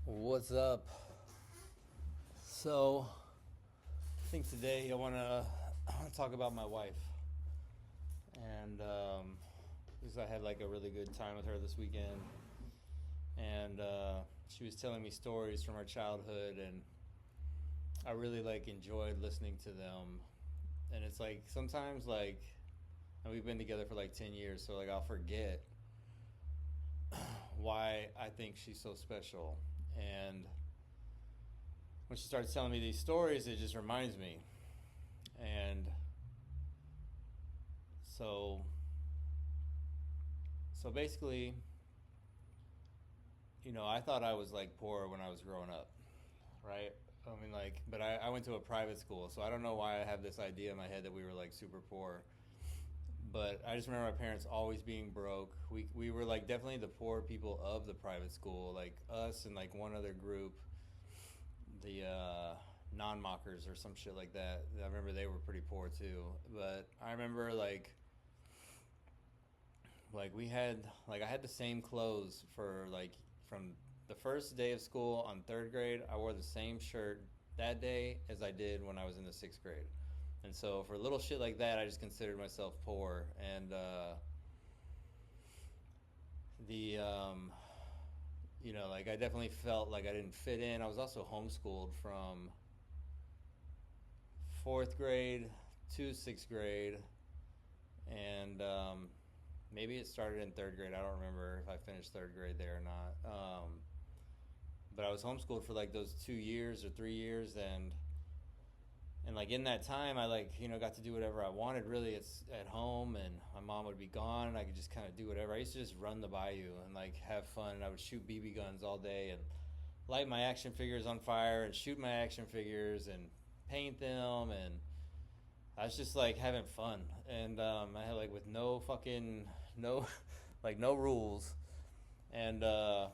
What's up? So, I think today I want to talk about my wife, and because I had like a really good time with her this weekend, and she was telling me stories from her childhood, and I really like enjoyed listening to them. And it's like sometimes like, and we've been together for like 10 years, so like I'll forget why I think she's so special, and when she starts telling me these stories, it just reminds me. And so, so basically, I thought I was like poor when I was growing up, right? I mean, like, but I went to a private school, so I don't know why I have this idea in my head that we were like super poor. But I just remember my parents always being broke. We were like definitely the poor people of the private school, like us and like one other group, the non mockers or some shit like that. I remember they were pretty poor too. But I remember like we had like I had the same clothes for like from the first day of school on third grade. I wore the same shirt that day as I did when I was in the sixth grade. And so for little shit like that, I just considered myself poor. And the like I definitely felt like I didn't fit in. I was also homeschooled from fourth grade to sixth grade, and maybe it started in third grade. I don't remember if I finished third grade there or not. But I was homeschooled for like those 2 years or 3 years, and like in that time, I like got to do whatever I wanted. Really, it's at home, and my mom would be gone, and I could just kind of do whatever. I used to just run the bayou and like have fun. And I would shoot BB guns all day and light my action figures on fire and shoot my action figures and paint them, and I was just like having fun. And I had like with no fucking no like no rules, and it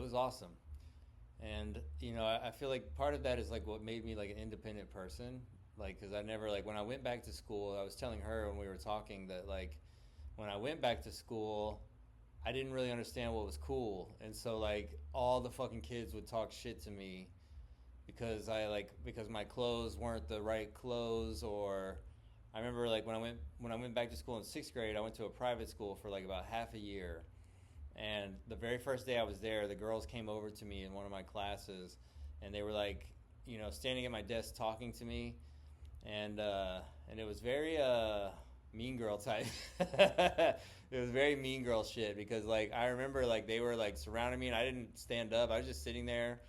was awesome. And I feel like part of that is like what made me like an independent person, like because I never like when I went back to school. I was telling her when we were talking that like when I went back to school, I didn't really understand what was cool, and so like all the fucking kids would talk shit to me because my clothes weren't the right clothes. Or I remember like when I went back to school in sixth grade, I went to a private school for like about half a year, and the very first day I was there, the girls came over to me in one of my classes, and they were like, standing at my desk talking to me, and it was very mean girl type. It was very mean girl shit because like I remember like they were like surrounding me and I didn't stand up. I was just sitting there,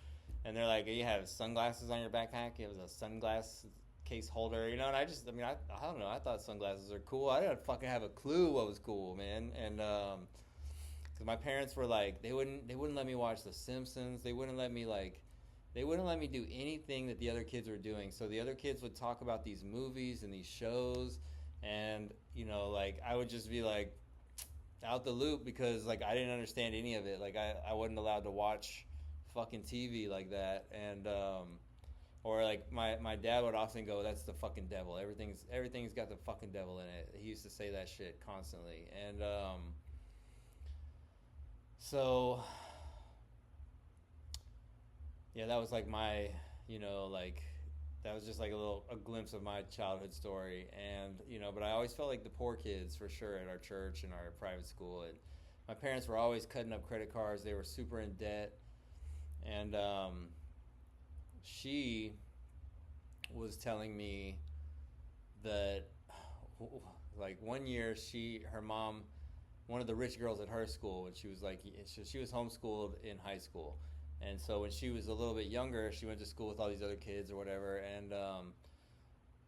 and they're like, "You have sunglasses on your backpack." It was a sunglass case holder, and I don't know. I thought sunglasses are cool. I didn't fucking have a clue what was cool, man. And because my parents were like, they wouldn't let me watch The Simpsons. They wouldn't let me do anything that the other kids were doing. So the other kids would talk about these movies and these shows, and like I would just be like out the loop because like I didn't understand any of it. Like I wasn't allowed to watch fucking TV like that, and or like my dad would often go, "That's the fucking devil. Everything's got the fucking devil in it." He used to say that shit constantly, and so yeah, that was like my, like that was just like a glimpse of my childhood story. And but I always felt like the poor kids for sure at our church and our private school. And my parents were always cutting up credit cards. They were super in debt, and she was telling me that like one year her mom, one of the rich girls at her school, when she was like, she was homeschooled in high school, and so when she was a little bit younger, she went to school with all these other kids or whatever, and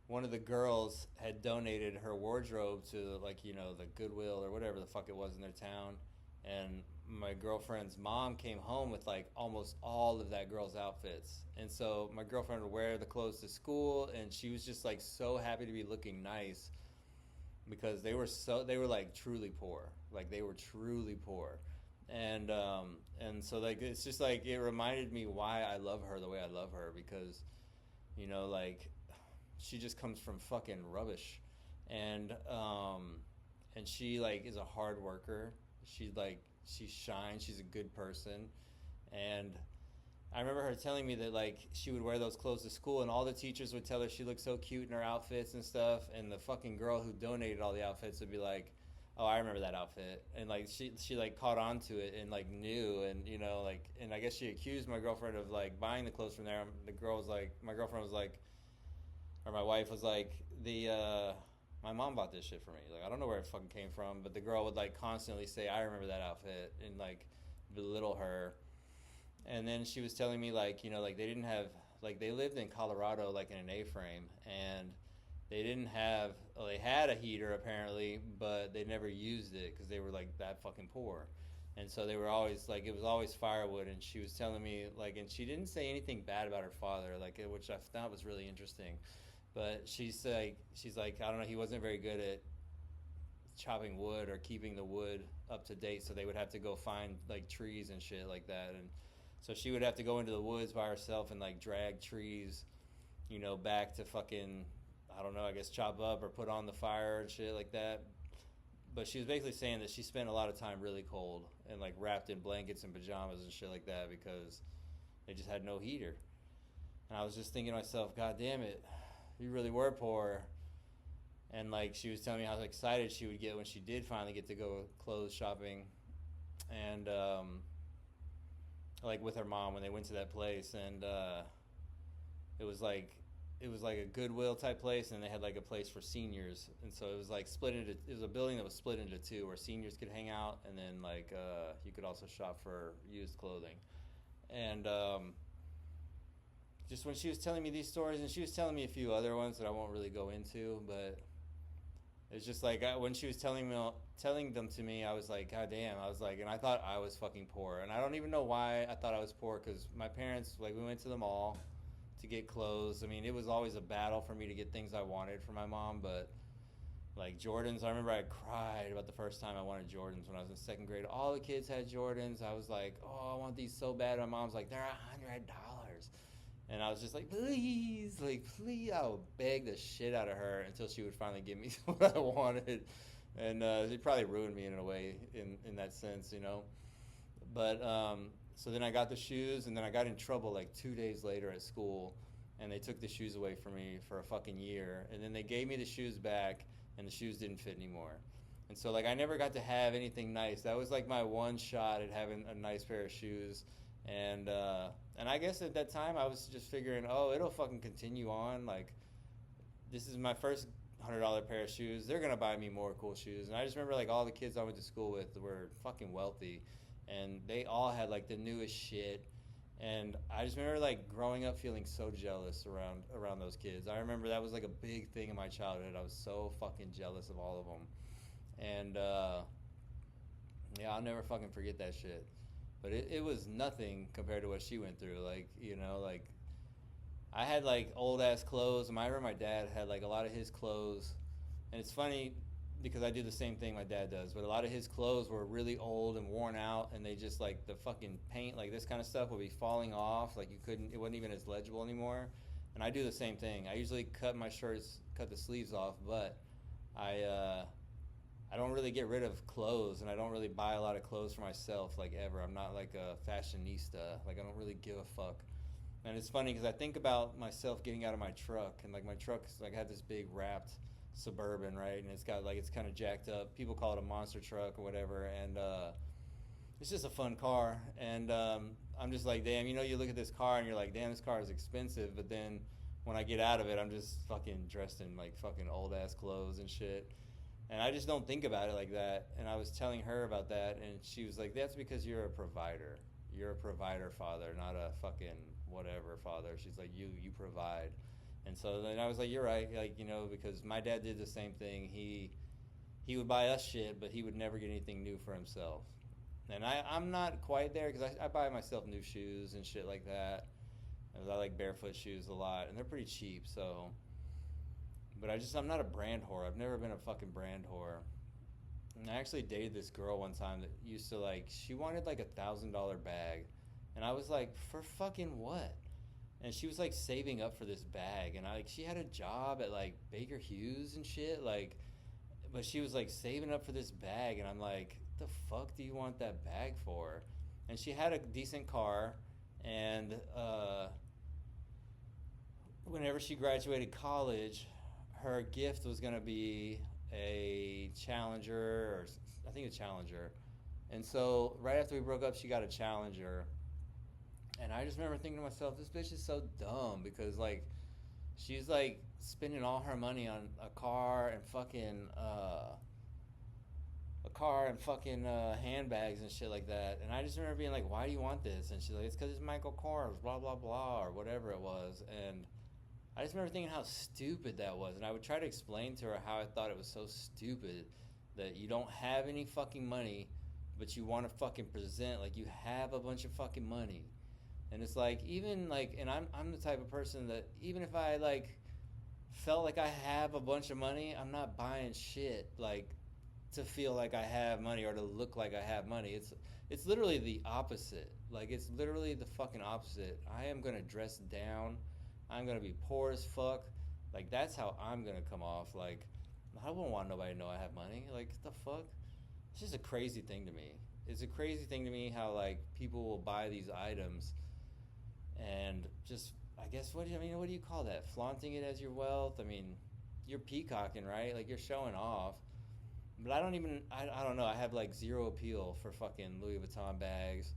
one of the girls had donated her wardrobe to like the Goodwill or whatever the fuck it was in their town, and my girlfriend's mom came home with like almost all of that girl's outfits, and so my girlfriend would wear the clothes to school, and she was just like so happy to be looking nice because they were like truly poor, like they were truly poor, and so like it's just like it reminded me why I love her the way I love her because like she just comes from fucking rubbish, and and she like is a hard worker. She shines. She's a good person, And I remember her telling me that like she would wear those clothes to school, and all the teachers would tell her she looked so cute in her outfits and stuff. And the fucking girl who donated all the outfits would be like, "Oh, I remember that outfit," and like she like caught on to it and like knew, and you know like, and I guess she accused my girlfriend of like buying the clothes from there. The girl was like, my girlfriend was like, or my wife was like, the my mom bought this shit for me. Like I don't know where it fucking came from, but the girl would like constantly say, "I remember that outfit," and like belittle her. And then she was telling me like, you know, like they didn't have, like they lived in Colorado like in an A-frame, and they didn't have, well, they had a heater apparently, but they never used it because they were like that fucking poor. And so they were always like, it was always firewood. And she was telling me like, and she didn't say anything bad about her father, like which I thought was really interesting. But she's like, I don't know, he wasn't very good at chopping wood or keeping the wood up to date, so they would have to go find like trees and shit like that. And so she would have to go into the woods by herself and like drag trees, you know, back to fucking, I don't know, I guess chop up or put on the fire and shit like that. But she was basically saying that she spent a lot of time really cold and like wrapped in blankets and pajamas and shit like that because they just had no heater. And I was just thinking to myself, God damn it, you really were poor. And like she was telling me how excited she would get when she did finally get to go clothes shopping, and like with her mom when they went to that place, and it was like it was like a Goodwill type place, and they had like a place for seniors, and so it was like split into, it was a building that was split into two where seniors could hang out, and then like you could also shop for used clothing. And just when she was telling me these stories, and she was telling me a few other ones that I won't really go into, but it's just like when she was telling them to me, I was like, God damn! I was like, and I thought I was fucking poor, and I don't even know why I thought I was poor because my parents, like, we went to the mall to get clothes. I mean, it was always a battle for me to get things I wanted for my mom, but like Jordans, I remember I cried about the first time I wanted Jordans when I was in second grade. All the kids had Jordans. I was like, oh, I want these so bad. My mom's like, they're $100. And I was just like, please, like, please. I would beg the shit out of her until she would finally give me what I wanted. And it probably ruined me in a way, in that sense, you know. But so then I got the shoes, and then I got in trouble like 2 days later at school, and they took the shoes away from me for a fucking year. And then they gave me the shoes back, and the shoes didn't fit anymore. And so like I never got to have anything nice. That was like my one shot at having a nice pair of shoes. And I guess at that time I was just figuring, oh, it'll fucking continue on. Like this is my first $100 pair of shoes. They're gonna buy me more cool shoes. And I just remember like all the kids I went to school with were fucking wealthy, and they all had like the newest shit. And I just remember like growing up feeling so jealous around those kids. I remember that was like a big thing in my childhood. I was so fucking jealous of all of them. And yeah, I'll never fucking forget that shit. But it was nothing compared to what she went through. Like, you know, like I had like old ass clothes. I remember my dad had like a lot of his clothes, and it's funny because I do the same thing my dad does. But a lot of his clothes were really old and worn out, and they just like the fucking paint, like this kind of stuff would be falling off. Like you couldn't, it wasn't even as legible anymore. And I do the same thing. I usually cut my shirts, cut the sleeves off, but I I don't really get rid of clothes, and I don't really buy a lot of clothes for myself, like ever. I'm not like a fashionista. Like I don't really give a fuck. And it's funny because I think about myself getting out of my truck, and like my truck's like I had this big wrapped Suburban, right? And it's got like it's kind of jacked up. People call it a monster truck or whatever, and it's just a fun car. And I'm just like, damn, you know, you look at this car and you're like, damn, this car is expensive. But then when I get out of it, I'm just fucking dressed in like fucking old ass clothes and shit. And I just don't think about it like that. And I was telling her about that, and she was like, that's because you're a provider. You're a provider father, not a fucking whatever father. She's like, you provide. And so then I was like, you're right. Like, you know, because my dad did the same thing. He would buy us shit, but he would never get anything new for himself. And I'm not quite there because I buy myself new shoes and shit like that. I like barefoot shoes a lot, and they're pretty cheap, so. But I'm not a brand whore. I've never been a fucking brand whore. And I actually dated this girl one time that used to like, she wanted like $1,000 bag. And I was like, for fucking what? And she was like saving up for this bag. And she had a job at like Baker Hughes and shit. Like, but she was like saving up for this bag. And I'm like, the fuck do you want that bag for? and she had a decent car, and whenever she graduated college, her gift was gonna be a Challenger, or I think a Challenger. And so right after we broke up, she got a Challenger, and I just remember thinking to myself, this bitch is so dumb because like she's like spending all her money on a car and fucking handbags and shit like that. And I just remember being like, why do you want this? And she's like, it's because it's Michael Kors, blah blah blah, or whatever it was. And I just remember thinking how stupid that was, and I would try to explain to her how I thought it was so stupid that you don't have any fucking money, but you want to fucking present like you have a bunch of fucking money. And it's like, even like, and I'm the type of person that even if I like felt like I have a bunch of money, I'm not buying shit like to feel like I have money or to look like I have money. It's literally the opposite. Like it's literally the fucking opposite. I am gonna dress down. I'm gonna be poor as fuck. Like that's how I'm gonna come off. Like I won't want nobody to know I have money. Like the fuck? It's just a crazy thing to me. It's a crazy thing to me how like people will buy these items and just I guess what do you call that? Flaunting it as your wealth. I mean, you're peacocking, right? Like you're showing off. But I don't know. I have like zero appeal for fucking Louis Vuitton bags.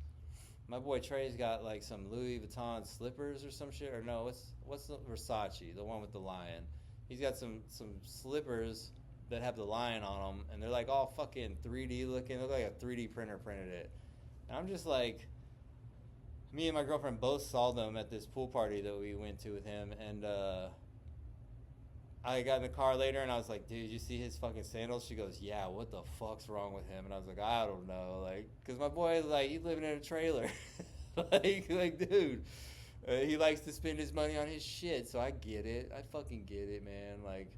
My boy Trey's got like some Louis Vuitton slippers or some shit. Or no, what's the Versace, the one with the lion? He's got some slippers that have the lion on them, and they're like all fucking 3D looking. They look like a 3D printer printed it. And I'm just like, me and my girlfriend both saw them at this pool party that we went to with him, and I got in the car later and I was like, dude, you see his fucking sandals? She goes, yeah, what the fuck's wrong with him? And I was like, I don't know. Like, because my boy, like, he's living in a trailer. like, dude, he likes to spend his money on his shit. So I get it. I fucking get it, man. Like,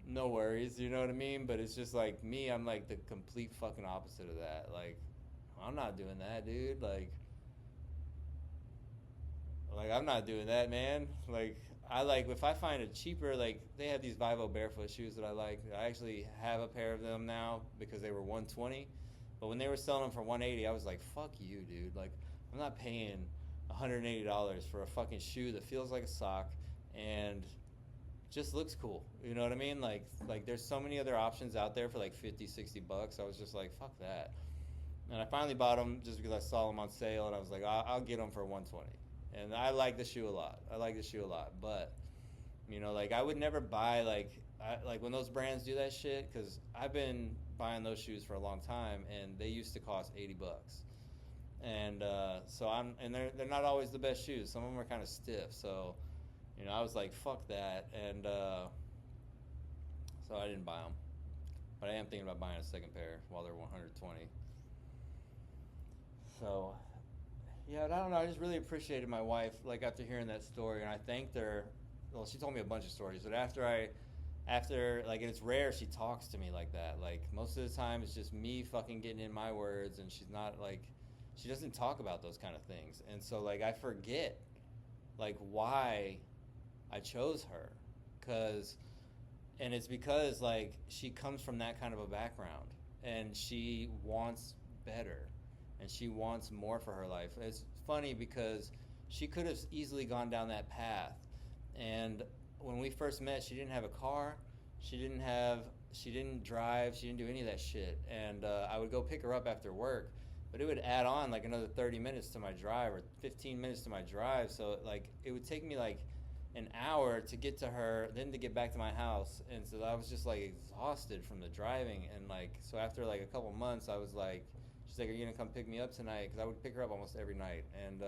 no worries. You know what I mean? But it's just like me, I'm like the complete fucking opposite of that. Like, I'm not doing that, dude. Like I'm not doing that, man. Like I like if I find a cheaper, like they have these Vivo barefoot shoes that I like. I actually have a pair of them now because they were 120, but when they were selling them for 180, I was like, fuck you, dude. Like I'm not paying $180 for a fucking shoe that feels like a sock and just looks cool. You know what I mean? Like there's so many other options out there for like 50, 60 bucks. I was just like, fuck that. And I finally bought them just because I saw them on sale, and I was like, I'll get them for 120. And I like the shoe a lot. But you know, like I would never buy like when those brands do that shit, because I've been buying those shoes for a long time, and they used to cost $80. And they're not always the best shoes. Some of them are kind of stiff. So you know, I was like, fuck that, and so I didn't buy them. But I am thinking about buying a second pair while they're 120. So yeah, I don't know. I just really appreciated my wife, like after hearing that story, and I thanked her. Well, she told me a bunch of stories, but after like, it's rare she talks to me like that. Like most of the time, it's just me fucking getting in my words, and she's not like, she doesn't talk about those kind of things, and so like I forget, like why I chose her, and it's because like she comes from that kind of a background, and she wants better and she wants more for her life. It's funny because she could have easily gone down that path. And when we first met, she didn't have a car. She didn't drive. She didn't do any of that shit. And I would go pick her up after work, but it would add on like another 30 minutes to my drive or 15 minutes to my drive. So like it would take me like an hour to get to her, then to get back to my house. And so I was just like exhausted from the driving. And like, so after like a couple months, I was like, she's like, are you gonna come pick me up tonight? Because I would pick her up almost every night. And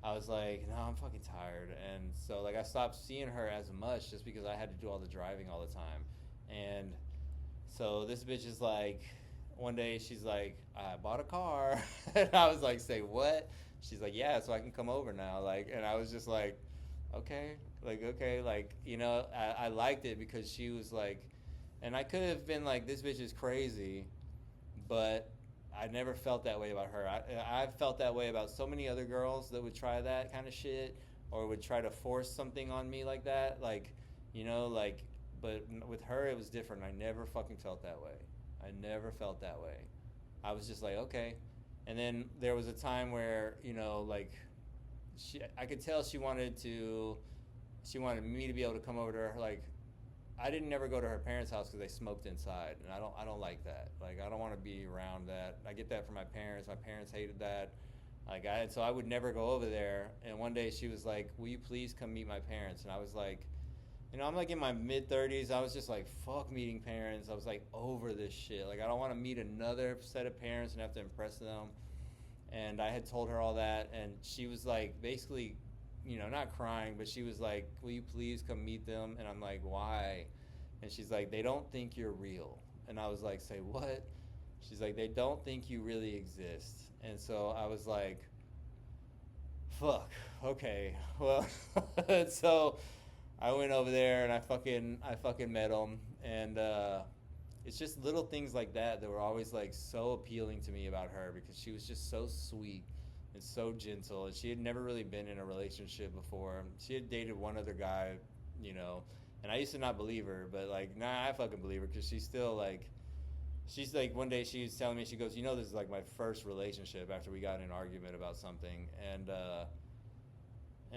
I was like, no, I'm fucking tired. And so like I stopped seeing her as much just because I had to do all the driving all the time. And so this bitch is like, one day she's like, I bought a car. And I was like, say what? She's like, yeah, so I can come over now. Like, and I was just like, okay, like, you know, I liked it because she was like, and I could have been like, this bitch is crazy, but I never felt that way about her. I've felt that way about so many other girls that would try that kind of shit or would try to force something on me like that. Like, you know, like, but with her, it was different. I never fucking felt that way. I never felt that way. I was just like, okay, And then there was a time where, like, I could tell she wanted me to be able to come over to her. Like, I didn't never go to her parents' house because they smoked inside, and I don't like that. Like, I don't want to be around that. I get that from my parents. My parents hated that. Like, so I would never go over there. And one day she was like, "Will you please come meet my parents?" And I was like, I'm like in my mid 30s. I was just like, fuck meeting parents. I was like over this shit. Like, I don't want to meet another set of parents and have to impress them. And I had told her all that, and she was like, basically, not crying, but she was like, "Will you please come meet them?" And I'm like, "Why?" And she's like, "They don't think you're real." And I was like, "Say what?" She's like, "They don't think you really exist." And so I was like, fuck, okay, well. So I went over there and I fucking met him, and it's just little things like that were always like so appealing to me about her, because she was just so sweet and so gentle, and she had never really been in a relationship before. She had dated one other guy, you know, and I used to not believe her, but like, nah, I fucking believe her, because she's like, one day she was telling me, she goes, "This is like my first relationship after we got in an argument about something." And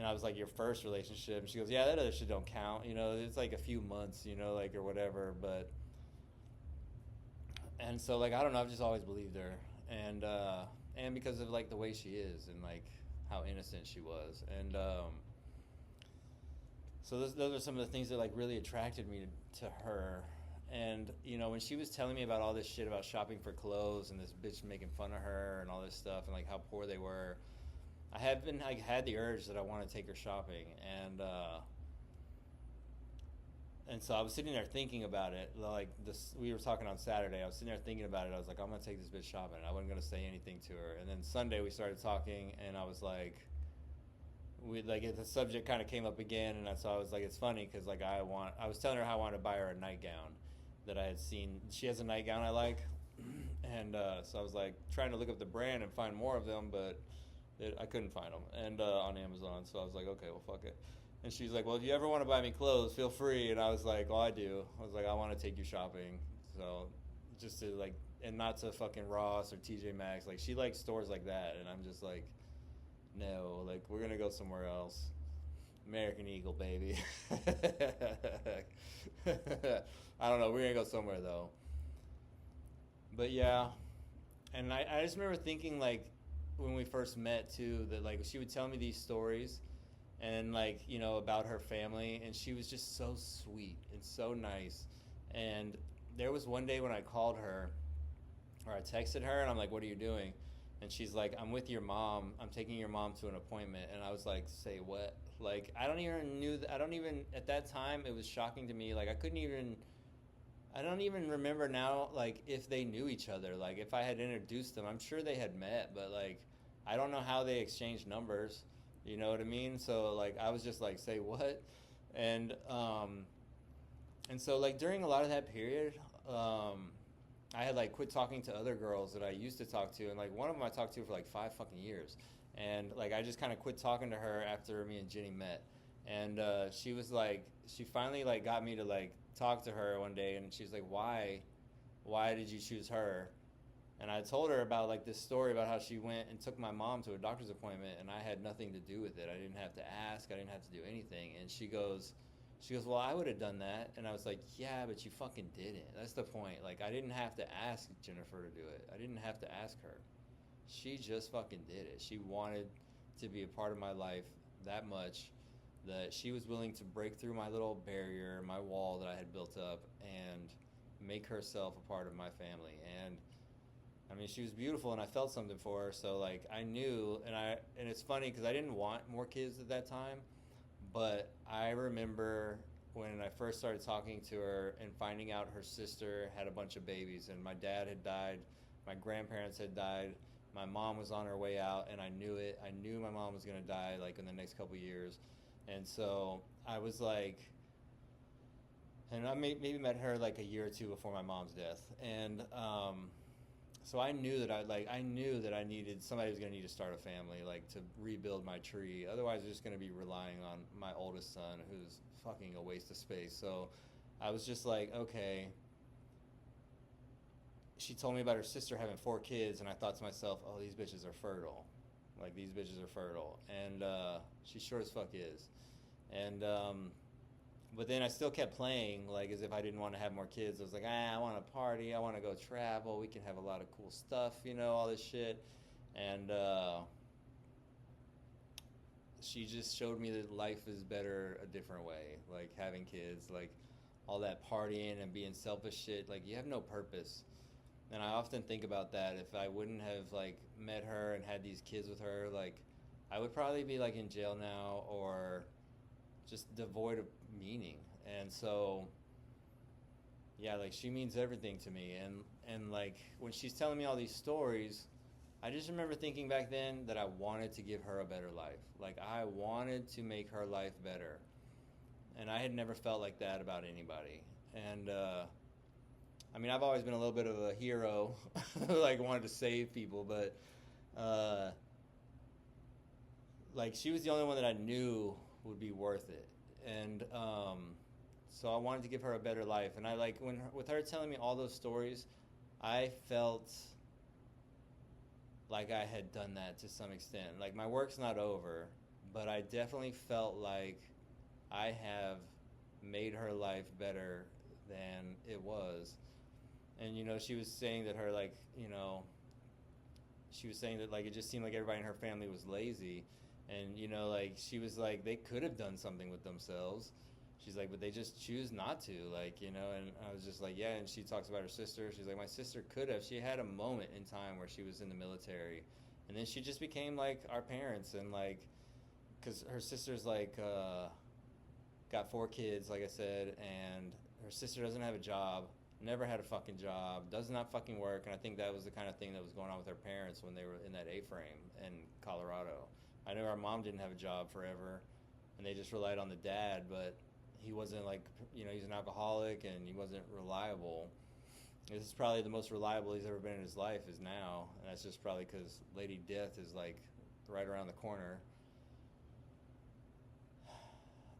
I was like, "Your first relationship?" And she goes, "Yeah, that other shit don't count. It's like a few months, like, or whatever." And so, like, I don't know, I've just always believed her. And because of like the way she is, and like how innocent she was. And so those are some of the things that like really attracted me to her. And when she was telling me about all this shit about shopping for clothes, and this bitch making fun of her and all this stuff, and like how poor they were, I have been like had the urge that I want to take her shopping. And so I was sitting there thinking about it. Like, this, we were talking on Saturday. I was sitting there thinking about it. I was like, I'm gonna take this bitch shopping. I wasn't gonna say anything to her. And then Sunday we started talking, and I was like, the subject kind of came up again, and so I was like, it's funny because like I was telling her how I wanted to buy her a nightgown that I had seen. She has a nightgown I like, and so I was like trying to look up the brand and find more of them, but I couldn't find them, and on Amazon. So I was like, okay, well, fuck it. And she's like, "Well, if you ever want to buy me clothes, feel free." And I was like, "Oh, I do." I was like, "I want to take you shopping." So just to like, and not to fucking Ross or TJ Maxx. Like, she likes stores like that, and I'm just like, no, like, we're gonna go somewhere else. American Eagle, baby. I don't know. We're gonna go somewhere though. But yeah, and I just remember thinking, like, when we first met too, that like she would tell me these stories, and like, about her family, and she was just so sweet and so nice. And there was one day when I called her, or I texted her, and I'm like, "What are you doing?" And she's like, "I'm with your mom. I'm taking your mom to an appointment." And I was like, "Say what?" Like, I don't even, at that time, it was shocking to me. Like, I don't even remember now, like, if they knew each other. Like, if I had introduced them, I'm sure they had met, but like, I don't know how they exchanged numbers. You know what I mean? So like, I was just like, "Say what?" And and so like during a lot of that period, I had like quit talking to other girls that I used to talk to, and like one of them I talked to for like 5 fucking years, and like I just kind of quit talking to her after me and Jenny met. And she was like, she finally like got me to like talk to her one day, and she's like, why did you choose her? And I told her about like this story about how she went and took my mom to a doctor's appointment, and I had nothing to do with it. I didn't have to ask. I didn't have to do anything. And she goes, "Well, I would have done that." And I was like, "Yeah, but you fucking didn't. That's the point. Like, I didn't have to ask Jennifer to do it. I didn't have to ask her. She just fucking did it. She wanted to be a part of my life that much that she was willing to break through my little barrier, my wall that I had built up, and make herself a part of my family." And I mean, she was beautiful, and I felt something for her. So like, I knew, and it's funny because I didn't want more kids at that time, but I remember when I first started talking to her and finding out her sister had a bunch of babies, and my dad had died, my grandparents had died, my mom was on her way out, and I knew it. I knew my mom was gonna die like in the next couple years, and so I was like, and I maybe met her like a year or two before my mom's death, and so I knew that I knew that I needed somebody was gonna need to start a family, like to rebuild my tree. Otherwise, I'm just gonna be relying on my oldest son, who's fucking a waste of space. So I was just like, okay, she told me about her sister having 4 kids, and I thought to myself, oh, these bitches are fertile. Like, these bitches are fertile. And she sure as fuck is. And but then I still kept playing, like, as if I didn't want to have more kids. I was like, I want to party, I want to go travel, we can have a lot of cool stuff, all this shit. And she just showed me that life is better a different way. Like, having kids, like, all that partying and being selfish shit, like, you have no purpose. And I often think about that. If I wouldn't have, like, met her and had these kids with her, like, I would probably be, like, in jail now, or just devoid of meaning. And so, yeah, like, she means everything to me. And like, when she's telling me all these stories, I just remember thinking back then that I wanted to give her a better life. Like, I wanted to make her life better. And I had never felt like that about anybody. And I mean, I've always been a little bit of a hero, like, wanted to save people, but like, she was the only one that I knew would be worth it. And so I wanted to give her a better life. And I, like, with her telling me all those stories, I felt like I had done that to some extent. Like, my work's not over, but I definitely felt like I have made her life better than it was. And, she was saying that her, like, she was saying that, like, it just seemed like everybody in her family was lazy. And, like, she was like, they could have done something with themselves. She's like, but they just choose not to, like, and I was just like, yeah. And she talks about her sister. She's like, my sister could have. She had a moment in time where she was in the military. And then she just became, like, our parents. And, like, because her sister's, like, got 4 kids, like I said, and her sister doesn't have a job, never had a fucking job, does not fucking work. And I think that was the kind of thing that was going on with her parents when they were in that A-frame in Colorado. I know our mom didn't have a job forever, and they just relied on the dad, but he wasn't, like, he's an alcoholic, and he wasn't reliable. This is probably the most reliable he's ever been in his life is now, and that's just probably because Lady Death is, like, right around the corner.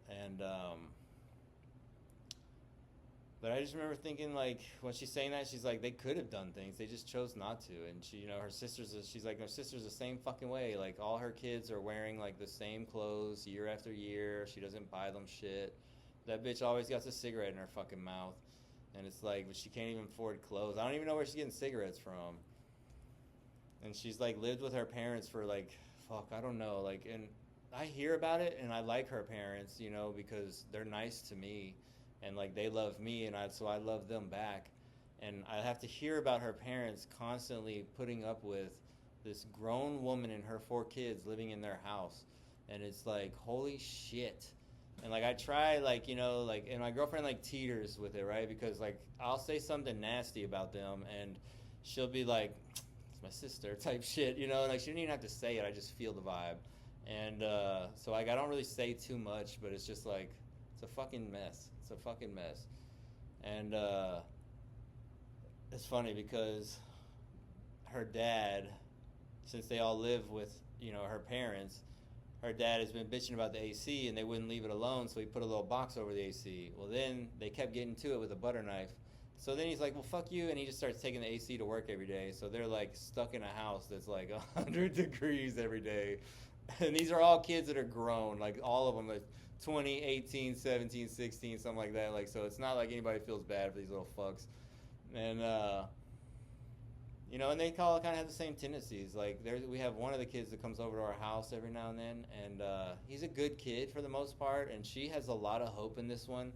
And but I just remember thinking, like, when she's saying that, she's like, they could have done things, they just chose not to. And she, her she's like, her sister's the same fucking way. Like, all her kids are wearing, like, the same clothes year after year. She doesn't buy them shit. That bitch always got a cigarette in her fucking mouth. And it's like, but she can't even afford clothes. I don't even know where she's getting cigarettes from. And she's, like, lived with her parents for, like, fuck, I don't know. Like, and I hear about it, and I like her parents, because they're nice to me. And, like, they love me, and so I love them back. And I have to hear about her parents constantly putting up with this grown woman and her 4 kids living in their house. And it's like, holy shit. And, like, I try, like, like, and my girlfriend, like, teeters with it, right? Because, like, I'll say something nasty about them, and she'll be like, it's my sister type shit, Like, she didn't even have to say it. I just feel the vibe. And so, like, I don't really say too much, but it's just, like, it's a fucking mess. It's a fucking mess. And it's funny because her dad, since they all live with, her parents, her dad has been bitching about the AC, and they wouldn't leave it alone, so he put a little box over the AC. Well, then they kept getting to it with a butter knife. So then he's like, well, fuck you, and he just starts taking the AC to work every day. So they're, like, stuck in a house that's, like, 100 degrees every day. And these are all kids that are grown, like, all of them, like 20, 18, 17, 16, something like that. Like, so it's not like anybody feels bad for these little fucks. And, and they all kind of have the same tendencies. Like, we have one of the kids that comes over to our house every now and then, and he's a good kid for the most part, and she has a lot of hope in this one.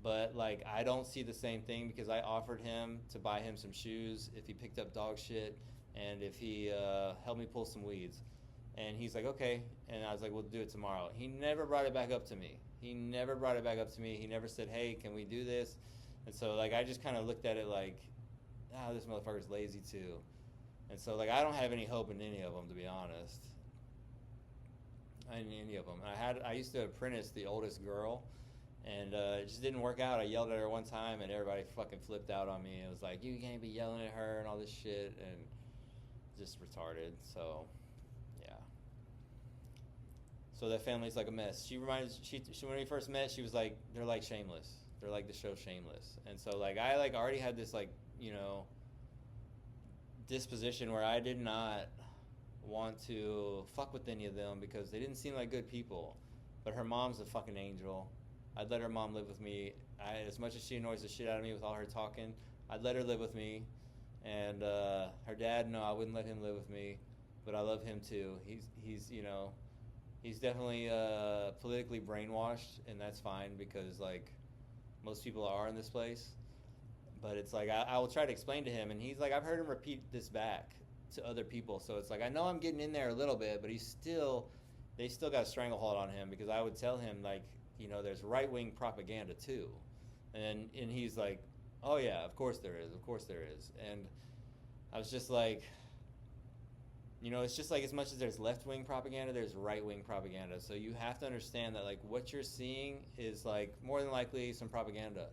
But, like, I don't see the same thing, because I offered him to buy him some shoes if he picked up dog shit and if he helped me pull some weeds. And he's like, okay. And I was like, we'll do it tomorrow. He never brought it back up to me. He never said, hey, can we do this? And so, like, I just kind of looked at it like, this motherfucker's lazy too. And so, like, I don't have any hope in any of them, to be honest. In any of them. I used to apprentice the oldest girl, and it just didn't work out. I yelled at her one time, and everybody fucking flipped out on me. It was like, you can't be yelling at her and all this shit, and just retarded. So, yeah. So that family's like a mess. When we first met, she was like, they're like Shameless. They're like the show Shameless. And so, like, I, like, already had this, like, disposition where I did not want to fuck with any of them because they didn't seem like good people. But her mom's a fucking angel. I'd let her mom live with me. As much as she annoys the shit out of me with all her talking, I'd let her live with me. And her dad, no, I wouldn't let him live with me. But I love him too. He's he's definitely politically brainwashed, and that's fine because like most people are in this place. But it's like I will try to explain to him, and he's like, I've heard him repeat this back to other people, so it's like I know I'm getting in there a little bit, but they still got a stranglehold on him because I would tell him like, there's right wing propaganda too, and he's like, oh yeah, of course there is, and I was just like, it's just like as much as there's left wing propaganda, there's right wing propaganda, so you have to understand that like what you're seeing is like more than likely some propaganda.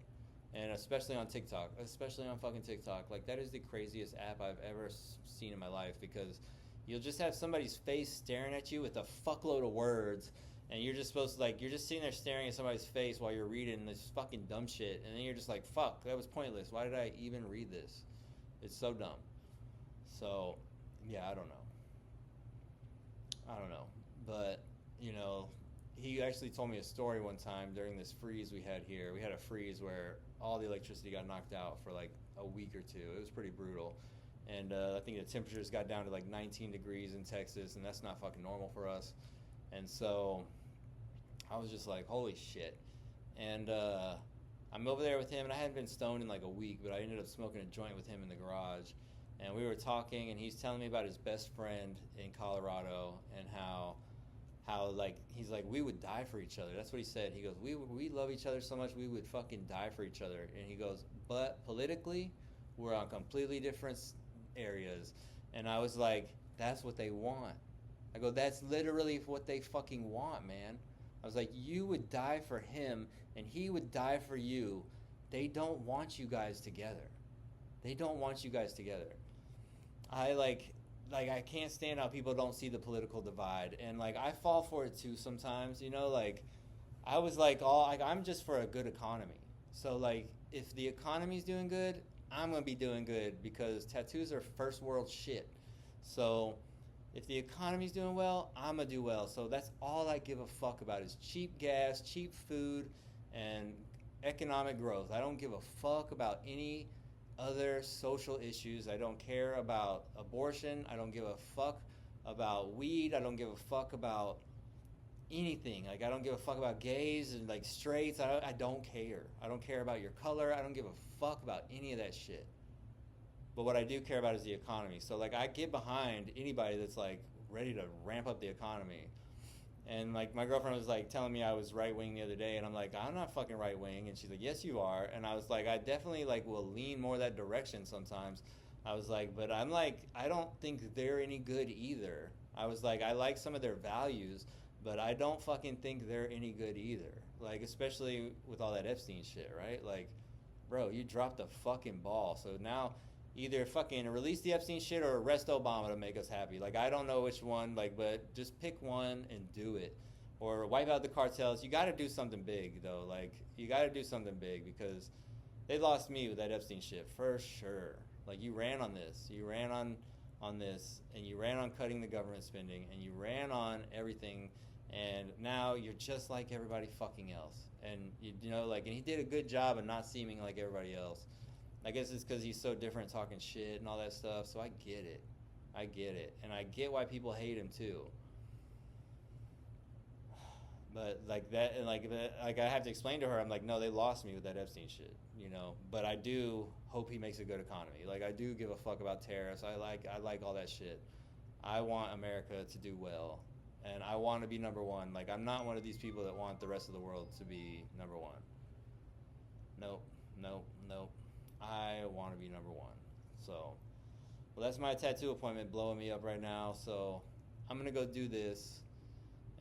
And especially on TikTok, especially on fucking TikTok. Like, that is the craziest app I've ever seen in my life because you'll just have somebody's face staring at you with a fuckload of words, and you're just supposed to, like, you're just sitting there staring at somebody's face while you're reading this fucking dumb shit, and then you're just like, fuck, that was pointless. Why did I even read this? It's so dumb. So, yeah, I don't know. But, he actually told me a story one time during this freeze we had here. We had a freeze where all the electricity got knocked out for like a week or two. It was pretty brutal. And I think the temperatures got down to like 19 degrees in Texas, and that's not fucking normal for us. And so I was just like, holy shit. And I'm over there with him, and I hadn't been stoned in like a week, but I ended up smoking a joint with him in the garage. And we were talking, and he's telling me about his best friend in Colorado and how like he's like, we would die for each other. That's what he said. He goes, we love each other so much we would fucking die for each other. And he goes, but politically we're on completely different areas. And I was like, that's what they want. I go, that's literally what they fucking want, man. I was like, you would die for him and he would die for you. They don't want you guys together. They don't want you guys together. I can't stand how people don't see the political divide, and like I fall for it too sometimes. Like I was like, I'm just for a good economy. So like, if the economy's doing good, I'm gonna be doing good because tattoos are first world shit. So if the economy's doing well, I'm gonna do well. So that's all I give a fuck about is cheap gas, cheap food, and economic growth. I don't give a fuck about any other social issues. I don't care about abortion. I don't give a fuck about weed. I don't give a fuck about anything. Like, I don't give a fuck about gays and like straights. I don't care. I don't care about your color. I don't give a fuck about any of that shit. But what I do care about is the economy. So like, I get behind anybody that's like ready to ramp up the economy. And like, my girlfriend was like telling me I was right wing the other day, and I'm like, I'm not fucking right wing. And she's like, yes you are. And I was like, I definitely like will lean more that direction sometimes. I was like, but I'm like, I don't think they're any good either. I was like, I like some of their values, but I don't fucking think they're any good either. Like, especially with all that Epstein shit, right? Like, bro, you dropped the fucking ball. So now either fucking release the Epstein shit or arrest Obama to make us happy. Like, I don't know which one, like, but just pick one and do it. Or wipe out the cartels. You got to do something big, though. Like, you got to do something big because they lost me with that Epstein shit, for sure. Like, you ran on this. You ran on this, and you ran on cutting the government spending, and you ran on everything, and now you're just like everybody fucking else. And, and he did a good job of not seeming like everybody else. I guess it's because he's so different talking shit and all that stuff, so I get it. And I get why people hate him too. But like that, and like I have to explain to her, I'm like, no, they lost me with that Epstein shit, But I do hope he makes a good economy. Like, I do give a fuck about tariffs. I like all that shit. I want America to do well, and I want to be number one. Like, I'm not one of these people that want the rest of the world to be number one. Nope. I want to be number one. So, well, that's my tattoo appointment blowing me up right now. So, I'm going to go do this.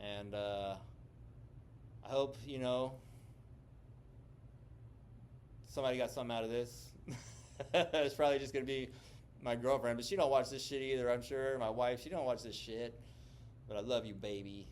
And I hope, somebody got something out of this. It's probably just going to be my girlfriend. But she don't watch this shit either, I'm sure. My wife, she don't watch this shit. But I love you, baby.